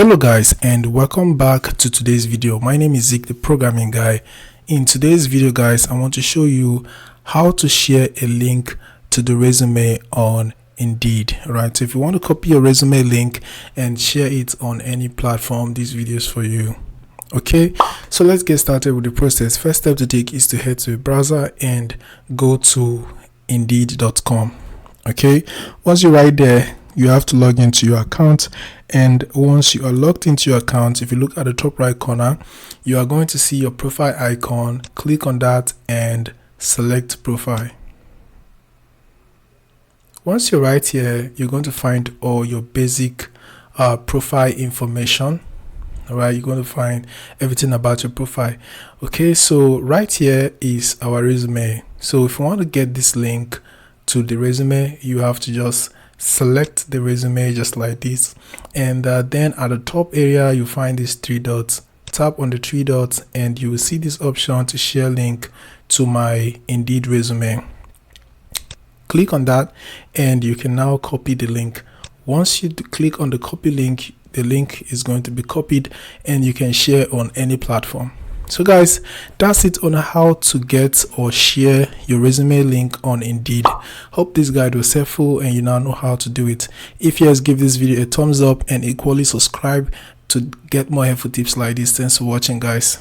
Hello guys, and welcome back to today's video. My name is Zeke, the programming guy. In today's video guys, I want to show you how to share a link to the resume on Indeed. Right, so if you want to copy your resume link and share it on any platform, this video is for you. Okay, so let's get started with the process. First step to take is to head to a browser and go to indeed.com. okay, once you're right there, you have to log into your account, and once you are logged into your account, if you look at the top right corner, you are going to see your profile icon. Click on that and select profile. Once you're right here, you're going to find all your basic profile information. All right, you're going to find everything about your profile. Okay, so right here is our resume. So if you want to get this link to the resume, you have to just select the resume just like this, and then at the top area you find these three dots. Tap on the three dots and you will see this option to share link to my Indeed resume. Click on that and you can now copy the link. Once you click on the copy link, the link is going to be copied and you can share on any platform. So guys, that's it on how to get or share your resume link on Indeed. Hope this guide was helpful and you now know how to do it. If yes, give this video a thumbs up and equally subscribe to get more helpful tips like this. Thanks for watching guys.